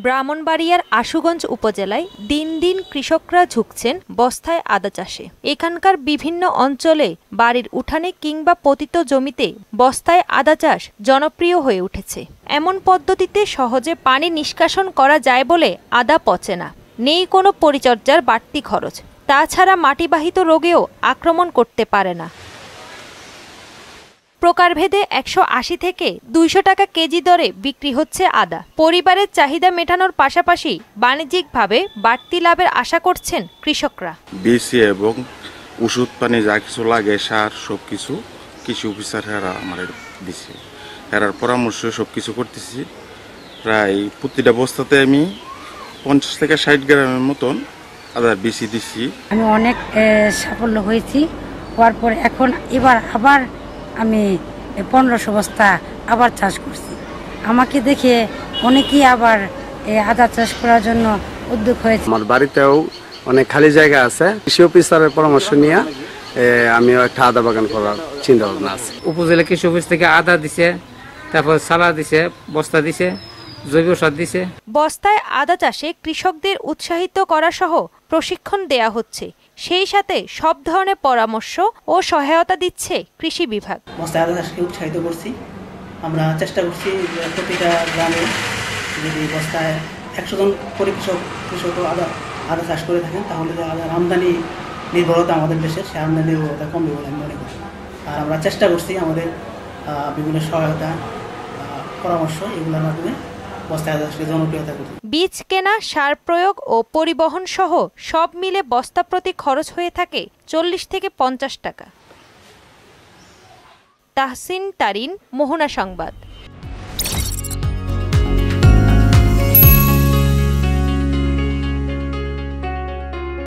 ব্রাহ্মণবাড়িয়ার আশুগঞ্জ উপজেলায় দিন দিন কৃষকরা ঝুঁকছেন বস্তায় আদা চাষে। এখানকার বিভিন্ন অঞ্চলে বাড়ির উঠানে কিংবা পতিত জমিতে বস্তায় আদা চাষ জনপ্রিয় হয়ে উঠেছে। এমন পদ্ধতিতে সহজে পানি নিষ্কাশন করা যায় বলে আদা পচে না, নেই কোনো পরিচর্যার বাড়তি খরচ। তাছাড়া মাটিবাহিত রোগেও আক্রমণ করতে পারে না। প্রকারভেদে ১৮০ থেকে ২০০ টাকা কেজি দরে বিক্রি হচ্ছে আদা। পরিবারের চাহিদা মেটানোর পাশাপাশি বাণিজ্যিকভাবে বাড়তি লাভের আশা করছেন কৃষকরা। বিসি এবং ওষুধ পানি যা কিছু লাগে, সার, সবকিছু কৃষি অফিসার আমার দিছে। এরার পরামর্শ সবকিছু করতেছি। প্রায় প্রতিটা বস্তাতে আমি ৫০ থেকে ৬০ গ্রামের মতন আদার বিসি দিছি। আমি অনেক সাফল্য হয়েছি। হওয়ার পর এখন এবার আবার আমি ১৫০০ বস্তা আবার চাষ করছি। আমাকে দেখে অনেকেই আবার আদা চাষ করার জন্য উদ্যোগ হয়েছে। আমার বাড়িতেও অনেক খালি জায়গা আছে। কৃষি অফিসারের পরামর্শ নিয়ে আমিও একটা আদা বাগান করার চিন্তা ভাবনা আছে। উপজেলা কৃষি অফিস থেকে আদা দিছে, তারপর সালা দিছে, বস্তা দিছে, জৈব সার দিছে। বস্তায় আদা চাষে কৃষকদের উৎসাহিত করা সহ প্রশিক্ষণ দেয়া হচ্ছে। সেই সাথে সব ধরনের পরামর্শ ও সহায়তা দিচ্ছে কৃষি বিভাগ। বস্তায় আদা চাষকে উৎসাহিত করছি। আমরা চেষ্টা করছি প্রতিটা গ্রামে যদি বস্তায় ১০০ জন কৃষক আদা চাষ করে থাকেন, তাহলে আদার আমদানি নির্ভরতা আমাদের দেশের, সে আমদানি নির্ভরতা কমবে বলে আমি মনে করি। আর আমরা চেষ্টা করছি আমাদের বিভিন্ন সহায়তা, পরামর্শ এগুলোর মাধ্যমে বীজ কেনা, সার প্রয়োগ ও পরিবহন সহ সব মিলে বস্তা প্রতি খরচ হয়ে থাকে ৪০ থেকে ৫০ টাকা। তাহসিন তারিন, মোহনা সংবাদ।